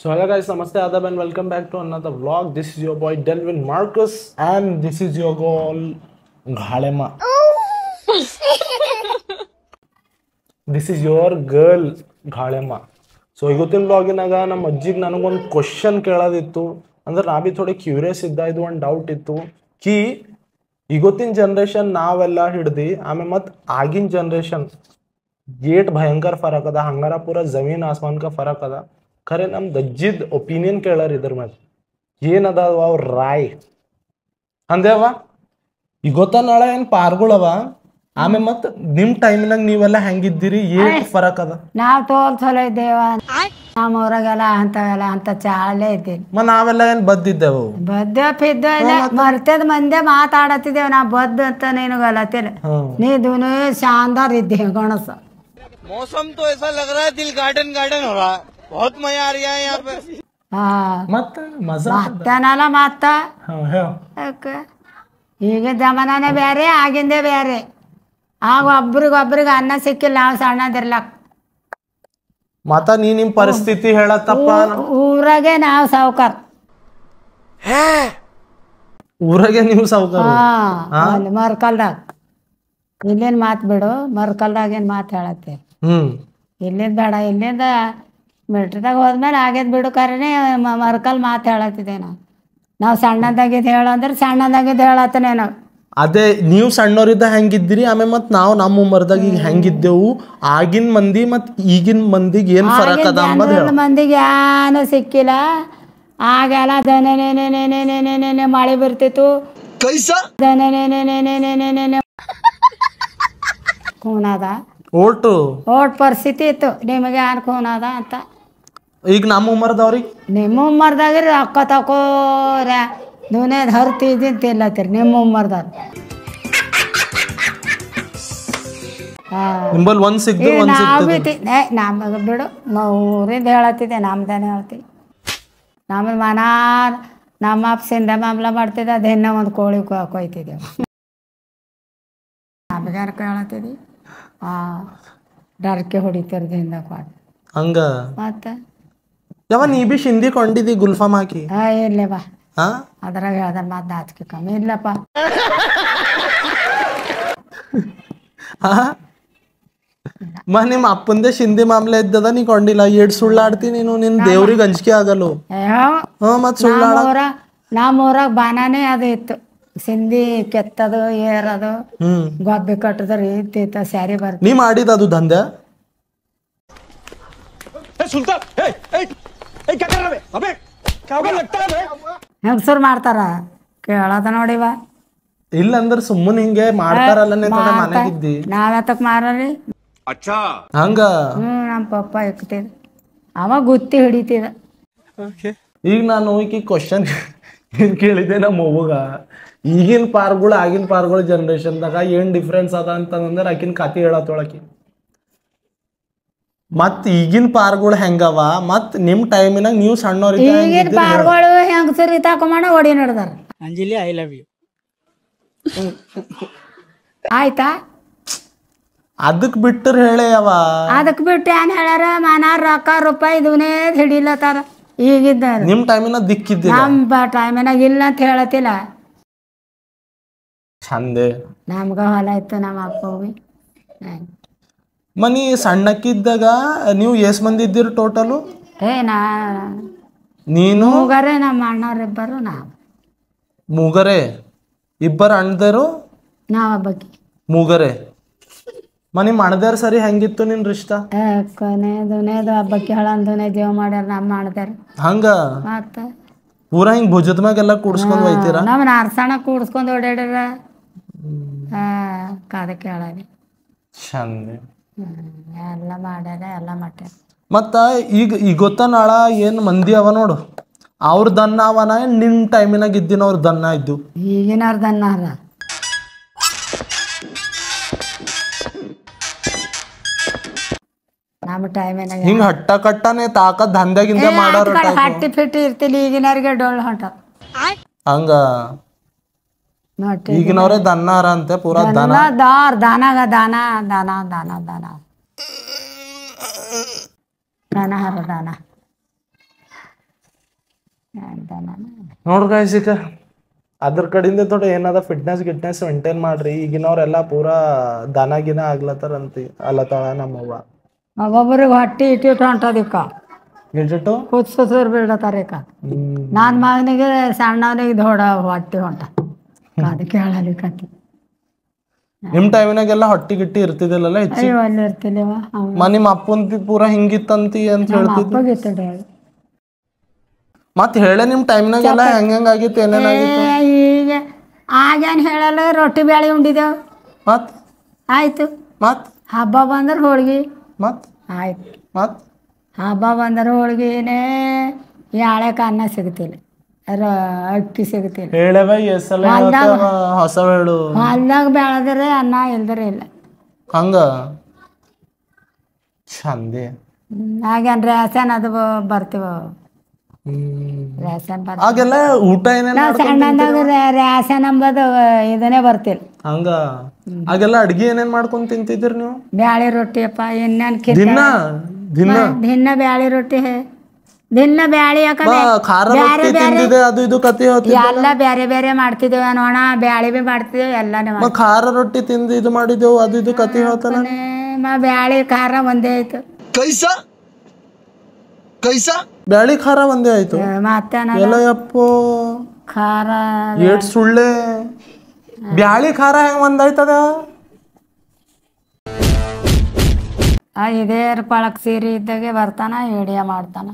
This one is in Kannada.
So hello guys, namaste, adab and welcome back to another vlog. This is your boy Delvin Marcus and this is your girl Ghalema. This is your girl Ghalema. So ಇವತ್ತಿನ ಬ್ಲಾಗಿನಾಗ ನಮ್ಮ ಅಜ್ಜಿಗೆ ನನಗೊಂದು ಕ್ವಶನ್ ಕೇಳೋದಿತ್ತು. ಅಂದ್ರೆ ನಾ ಬಿ ಥೋಡೆ ಕ್ಯೂರಿಯಸ್ ಇದ್ದ. ಇದು ಒಂದು ಡೌಟ್ ಇತ್ತು ಕಿ ಇವತ್ತಿನ ಜನ್ರೇಷನ್ ನಾವೆಲ್ಲ ಹಿಡ್ದು ಆಮೇಲೆ ಮತ್ತು ಆಗಿನ ಜನ್ರೇಷನ್ ಏಟ್ ಭಯಂಕರ ಫರಕ್ ಅದ. ಹಂಗಾರ ಪೂರ ಜಮೀನ್ ಆಸ್ಮಾನ್ का ಫರಕ್ ಅದ. ಖರೆ ನಮ್ದು ಅಜ್ಜಿದ್ ಒಪಿನಿಯನ್ ಕೇಳಾರ ಇದ್ರ ಮೇಲೆ ಏನದ ಅವ್ರ ರಾಯ್ ಅಂದೇವ. ಇವತ್ತ ನಾಳೆ ಏನ್ ಪಾರ್ಗಳವ ಆಮೇಲೆ ಮತ್ ನಿಮ್ ಟೈಮ್ನಾಗ ನೀವೆಲ್ಲ ಹೆಂಗಿದ್ದೀರಿ, ಏನ್ ಫರಕ್ ಅದ? ನಾವ್ ತೋಲ್ ಚಲೋ ಇದ್ದೇವ. ನಮ್ಮೂರಾಗೆಲ್ಲ ಅಂತ ಚಾಳೆ ಇದ್ದೀವಿ. ನಾವೆಲ್ಲ ಏನ್ ಬದ್ದಿದ್ದೆವು, ಬದ್ದ ಮರ್ತದ ಮಂದೆ ಮಾತಾಡತ್ತಿದ್ದೇವ್. ನಾ ಬದ್ದ ಅಂತ ನೀನು ಗಲತಿಲ್ಲ. ನೀ ದುನು ಶಾನದಾರ್ ಇದ್ದೆ ಗಣಸ. मौसम तो ऐसा लग रहा है दिल गार्डन गार्डन हो रहा है. बहुत मजा आ रहा है यहाँ पे. ಮತ್ತೇನಲ್ಲ ಮತ್ತ ಈಗ ಜಮಾನಾನೇ ಬೇರೆ ಆಗಿಂದೇ ಬೇರೆ. ಆಗ ಒಬ್ರಿಗೊಬ್ರಿಗೆ ಅನ್ನ ಸಿಕ್ಕಿಲ್ಲ. ನಾವು ಸಣ್ಣದಿರ್ಲಕ್ ಮತ್ತ ನೀ ನಿಮ್ ಪರಿಸ್ಥಿತಿ ಹೇಳತ್ತಪ್ಪ. ಊರಾಗೆ ನಾವು ಸಾವುಕಾರ. ಊರಾಗೆ ನೀವು ಸಾವುಕಾರ. ಅಲ್ಲಿ ಮರ್ಕಲ್ದಾಗ ಇಲ್ಲಿಂದ ಮಾತು ಬಿಡು. ಮರ್ಕಲ್ದಾಗ ಏನ್ ಮಾತು ಹೇಳತ್ತೆ. ಇಲ್ಲಿಂದ ಬೇಡ. ಇಲ್ಲಿಂದ ಮಿಲ್ಟ್ರಿದಾಗ ಹೋದ್ಮೇಲೆ ಆಗೇದ್ ಬಿಡು. ಕರೆನೇ ಮರ್ಕಲ್ ಮಾತು ಹೇಳತ್ತಿದ್ದೆ. ನಾವು ಸಣ್ಣದಾಗಿದ್ದು ಹೇಳಂದ್ರೆ ಸಣ್ಣದಾಗಿದ್ದು ಹೇಳತ್ತನೇ ನಾವು. ಅದೇ ನೀವು ಸಣ್ಣವರಿದ್ದ ಹೆಂಗಿದ್ದೀರಿ, ಆಮೇಲೆ ಮತ್ ನಾವು ನಮ್ಮ ಉಮರ್ದಾಗ ಈಗ ಹೆಂಗಿದ್ದೆವು, ಆಗಿನ ಮಂದಿ ಮತ್ ಈಗಿನ ಮಂದಿಗೆ ಏನ್ ಫರಕ್ ಅದ ಮಂದಿಗೆ ಏನು ಸಿಕ್ಕಿಲ್ಲ. ಆಗೆಲ್ಲ ದನೇನೇನೇನೇನೇನೇನೇನೆ ಮಳೆ ಬರ್ತಿತ್ತು. ದನೇನೇನೇನೇನೇನೇನೇನೆ ಖೂನದ ಓಟ್ ಪರಿಸ್ಥಿತಿ ಇತ್ತು. ನಿಮಗೆ ಯಾರು ಖೂನದ ಅಂತ. ಈಗ ನಮ್ಮ ಉಮರ್ದವ್ರಿಗೆ ನಿಮ್ಮ ಉಮ್ಮರ್ದಾಗ ರೊಕ್ಕ ತಕೋರ ದುನಿಯದ ಹರ್ತಿದ್ದೀನಿ ತಿಲ್ಲತ್ತೀರಿ ನಿಮ್ಮ ಉಮ್ಮರ್ದಾಗ. ನಮಗೆ ಬಿಡು. ಊರಿಂದ ಹೇಳತ್ತಿದ್ದೆ, ನಮ್ದೇನೆ ಹೇಳ್ತೀವಿ. ನಮ್ಮದು ಮನಾರ್ ನಮ್ಮ ಅಪ್ಪ ಸಿಂಧ ಮಾಮ್ಲ ಮಾಡ್ತಿದ್ದೆ. ಅದೇನ ಒಂದು ಕೋಳಿ ಕೊಯ್ತಿದ್ದೆವು. ನಮಗೆ ಹೇಳತ್ತಿದ್ದಿ ಡರ್ಕೆ ಹೊಡಿತಾರೆ ದಿಂದ ಕೊಟ್ಟು ಹಂಗ. ಮತ್ತೆ ಯಾವ ನೀ ಬಿ ಶಿಂದಿ ಕೊಂಡಿದ್ದಿ ಗುಲ್ಫಾಮ್ ಹಾಕಿ ಇಲ್ಲೇ ಬಾ. ಅದ್ರಾಗ ಹೇಳ್ದ ಮಾತು ನಾಚಿಕೆ ಕಮ್ಮಿ ಇಲ್ಲಪ್ಪ. ನಿಮ್ಮ ಅಪ್ಪಂದೇ ಶಿಂದಿ ಮಾಮ್ಲೆ ಇದ್ದದ ನೀ ಕೊಂಡಿಲ್ಲ. ಏಡ್ ಸುಳ್ಳಾಡ್ತಿ ನೀನು. ನಿನ್ ದೇವ್ರಿಗೆ ಅಂಜಿಕೆ ಆಗಲ್ಲ. ಮತ್ ಸುಳ್ಳಾಡ ನಮ್ಮೂರಾಗ ಬಾನಾನೇ ಅದು ಇತ್ತು. ಸಿಂಧಿ ಕೆತ್ತದು ಏರದು ಗೊಬ್ಬೆ ಕಟ್ಟದ್ರ ಇತ್ತಿತ್ತ ಸ್ಯಾರಿ ಬರ್ತ. ನೀ ಮಾಡಿದ ಅದು ದಂಧೆ ಹೆಂಗಸರು ಮಾಡ್ತಾರ ಕೇಳದ ನೋಡಿವ. ಇಲ್ಲ ಅಂದ್ರೆ ಸುಮ್ಮನೆ ಹಿಂಗೆ ಮಾಡ್ತಾರಲ್ಲ. ಮನೆಗಿದ್ದಿ ನಾವೆತ್ತಕ್ ಮಾರ್ರಿ ಹಂಗ. ನಮ್ಮ ಪಪ್ಪ ಇಕ್ತಿದ್ ಅವ ಗುತ್ತಿ ಹಿಡಿತಿದ. ಈಗ ನಾನು ಈಕಿ ಕ್ವಶನ್ ಕೇಳಿದ್ದೆ ನಮ್ಮ ಅವ್ವಗ. ಈಗಿನ ಪಾರ್ಗಳು ಆಗಿನ ಪಾರ್ಗಳು ಜನ್ರೇಷನ್ದಾಗ ಏನ್ ಡಿಫ್ರೆನ್ಸ್ ಅದ ಅಂತಂದ್ರೆ ಆಕಿನ ಕತೆ ಹೇಳತ್ತೊಳಕಿ. ಮತ್ ಈಗಿನ ಪಾರ್ಗಳು ಹೆಂಗವ, ಮತ್ ನಿಮ್ ಟೈಮಿನಾಗ ನೀವು ಸಣ್ಣವ್ರ ಈಗಿನ ಪಾರ್ಗಳು ಹೆಂಗಸರಿ ತಕೊಂಡ ಓಡಿ ನಡೆದಾರ. Anjali I love you. ಆಯ್ತಾ? ಅದಕ್ ಬಿಟ್ಟರ್ ಹೇಳೇ ಅವ. ಅದಕ್ ಬಿಟ್ಟು ಏನ್ ಹೇಳ್ಯಾರ, ಮನಾರ್ ರೊಕ್ಕ ರೂಪಾಯಿ ದುನೇ ಹಿಡಿಲತ್ತಾರ. ಈಗಿದ್ದ ನಿಮ್ ಟೈಮಿನ ದಿಕ್ಕಿದ್ದ, ನಮ್ಮ ಟೈಮಿನಾಗ ಇಲ್ಲ ಅಂತ ಹೇಳತಿಲ್ಲ. ಚಂದೆ ನಮ್ಗ ಹೊಲ ಇತ್ತು ನಮ್ಮ ಅಪ್ಪವಿ. ಮನಿ ಸಣ್ಣಕ್ಕಿದ್ದಾಗ ನೀವು ಎಷ್ಟ್ ಮಂದಿ ಇದ್ದೀರಿ ಟೋಟಲು? ನೀನು ಮೂಗರೆ ನಮ್ಮ ಅಣ್ಣವ್ರಿಬ್ಬರು ನಾವು. ಮೂಗರೆ ಇಬ್ಬರು ಅಣ್ಣದರು ನಾವೊಬ್ಬಕಿ ಮೂಗರೆ. ಮನಿ ಅಣ್ಣದಾರ ಸರಿ ಹೆಂಗಿತ್ತು ನಿನ್ ರಿಷ್ಟ? ಕೊನೆದು ಹಬ್ಬಕ್ಕೆ ಹೇಳಂದನೆ ಜೀವ ಮಾಡ್ಯಾರ ನಮ್ಮ ಅಣ್ಣದಾರ. ಹಂಗ ಮತ್ತ ಪೂರಾ ಹಿಂಗ್ ಭುಜದ ಮ್ಯಾಗೆಲ್ಲ ಕೂಡ್ಸ್ಕೊಂಡ್ ಹೋಯ್ತೀರ? ನಮ್ಮನ್ನ ಅರ್ಸಣ ಕೂಡ್ಸ್ಕೊಂಡ್ ಓಡಾಡ್ಯಾರ. ಅದಕ್ಕೆ ಹೇಳಲಿ ಚಂದ ಎಲ್ಲ ಮಾಡ್ಯಾರ, ಎಲ್ಲ ಮಾಡ್ಯಾರ. ಮತ್ತ ಈಗ ಗೊತ್ತ ನಾಳ ಏನ್ ಮಂದಿ ಅವ ನೋಡು, ಅವ್ರ ದನ್ನ ಅವನ ನಿನ್ ಟೈಮಿನಾಗ ಇದ್ದಿನ ಅವ್ರ ದನ್ನ ಇದ್ದು. ಈಗಿನವ್ರ ದನ್ನಾರ ನಮ್ಮ ಟೈಮಿನಾಗ ಹಿಂಗ ಹಟ್ಟ ಕಟ್ಟನೆ ತಾಕ ದಂಧೆಗಿಂದ ಮಾಡಾರ ಹಟ್ಟಿ ಫಿಟ್ಟಿ ಇರ್ತಿಲ್ಲ. ಈಗಿನವ್ರಿಗೆ ಡೊಳ್ಳು ಹೊಂಟ ಹಂಗ. ಈಗಿನವ್ರೆ ದನ್ನಾರ ಅಂತೆ ಪೂರಾ ದನ ದಾನಾಗ ದಾನ ದಾನ ದಾನ ದಾನ ದಾನ ಹರ ದಾನ ಅಂತ ನಾನು ನೋಡ್ರಿ guys, ಈಗ ಅದ್ರ ಕಡೆಯಿಂದ ಥೋಡೆ ಏನದ ಫಿಟ್ನೆಸ್ ಮೇಂಟೈನ್ ಮಾಡ್ರಿ. ಈಗಿನವ್ರೆಲ್ಲ ಪೂರಾ ದನ ಗಿನ ಆಗ್ಲತ್ತಾರಂತಿ ಅಲ್ಲತ್ತಾಳ ನಮ್ಮವ್ವ. ಒಬ್ಬೊಬ್ರಿಗೆ ಹೊಟ್ಟಿ ಇಟ್ಟಿಟ್ಟು ಹೊಂಟದಿಕ್ಕ ಇಟ್ಟಿಟ್ಟು ಕುತ್ಸರ್ ಬಿಡತಾರೀಕ. ನನ್ನ ಮಗನಿಗೆ ಸಣ್ಣವನಿಗೆ ದೊಡ್ಡ ಹೊಟ್ಟಿ ಹೊಂಟ ಅದಕ್ಕೆ ಹೇಳಲಿಕ್ಕಂತ. ನಿಮ್ ಟೈಮಿನಾಗೆಲ್ಲ ಹೊಟ್ಟಿ ಗಿಟ್ಟಿ ಇರ್ತಿದಿಲ್ಲಲ್ಲ ಹೆಚ್ಚಿ? ಅಯ್ಯೋ ಅಲ್ಲಿ ಇರ್ತಿಲ್ಲವ ನಿಮ್ಮ ಅಪ್ಪಂತಿ ಪೂರಾ ಹಿಂಗಿತ್ತಂತಿ ಅಂತ ಹೇಳ್ತಿದ್ವಿ. ಅಪ್ಪಗಿತ್ತು ಮತ್ ಹೇಳೆ ನಿಮ್ ಟೈಮ್ನಾಗೆಲ್ಲ ಹೆಂಗಾಗಿತ್ತು ಏನೇನಾಗಿತ್ತು? ಈಗ ಆಗೇನು ಹೇಳಲ್ಲ, ರೊಟ್ಟಿ ಬ್ಯಾಳಿ ಉಂಡಿದೆವು ಮತ್ ಆಯ್ತು. ಮತ್ ಹಬ್ಬ ಬಂದ್ರೆ ಹೋಳ್ಗಿ ಮತ್ ಆಯ್ತು. ಮತ್ ಹಬ್ಬ ಬಂದ್ರೆ ಹೋಳ್ಗಿನೇ ಯಾಳೆಕ ಅನ್ನ ಸಿಗ್ತಿಲ್ಲ, ಅಕ್ಕಿ ಸಿಗ್ತಿಲ್ಲ. ಹೇಳವ ಎಸಲ ಹೊಸ ಹೇಳು. ಹೊಲ್ದಾಗ ಬೆಳೆದ್ರೆ ಅನ್ನ ಇಲ್ದ್ರೆ ಇಲ್ಲ. ಹಂಗ ಚಂದೆ ಹಾಗೇನು ರೇಷನ್ ಅದು ಬರ್ತೀವ, ರೇಷನ್ ಬರ್ತೀವಿ. ಆಗೆಲ್ಲ ಊಟ ಏನೇನ್ ನಾವು ಸಣ್ಣದಾಗ ರೇಷನ್ ಅಂಬದು ಇದನ್ನೇ ಬರ್ತಿಲ್ಲ. ಹಂಗ ಆಗೆಲ್ಲ ಅಡ್ಗಿ ಏನೇನ್ ಮಾಡ್ಕೊಂಡ್ ತಿಂತಿದ್ರಿ ನೀವು? ಬ್ಯಾಳಿ ರೊಟ್ಟಿಯಪ್ಪ, ಇನ್ನೇನು ದಿನ ದಿನ ದಿನ ಬ್ಯಾಳಿ ರೊಟ್ಟಿ, ದಿನ ಬ್ಯಾಳಿ ಯಾಕಂದ್ರೆ ಖಾರ ರೊಟ್ಟಿ ತಿಂದಿದೆ ಅದು ಇದು ಕತೆ ಹೇಳ್ತಿದ್ದೆ. ಎಲ್ಲ ಬೇರೆ ಬೇರೆ ಮಾಡ್ತಿದ್ದೇವೆ ನೋಣ, ಬ್ಯಾಳಿ ಬಿ ಮಾಡ್ತಿದ್ದೇವೆ ಎಲ್ಲಾನೇ ಖಾರ ರೊಟ್ಟಿ ತಿಂದು ಇದು ಮಾಡಿದೆವು ಅದು ಇದು ಕತೆ ಹೇಳ್ತಾನ. ಬ್ಯಾಳಿ ಖಾರ ಒಂದೇ ಆಯ್ತು. कैसा कैसा ಬ್ಯಾಳಿ ಖಾರ ಒಂದೇ ಆಯ್ತು. ಮತ್ತೆ ಎಲ್ಲ ಯಪ್ಪೋ ಖಾರ ಏಟ್ ಸುಳ್ಳೆ. ಬ್ಯಾಳಿ ಖಾರ ಹೆಂಗ್ ಒಂದಾಯ್ತದ? ಇದೇ ಪಳಕ್ ಸೀರೆ ಇದ್ದಾಗೆ ಬರ್ತಾನ, ಹಿಡಿಯ ಮಾಡ್ತಾನ.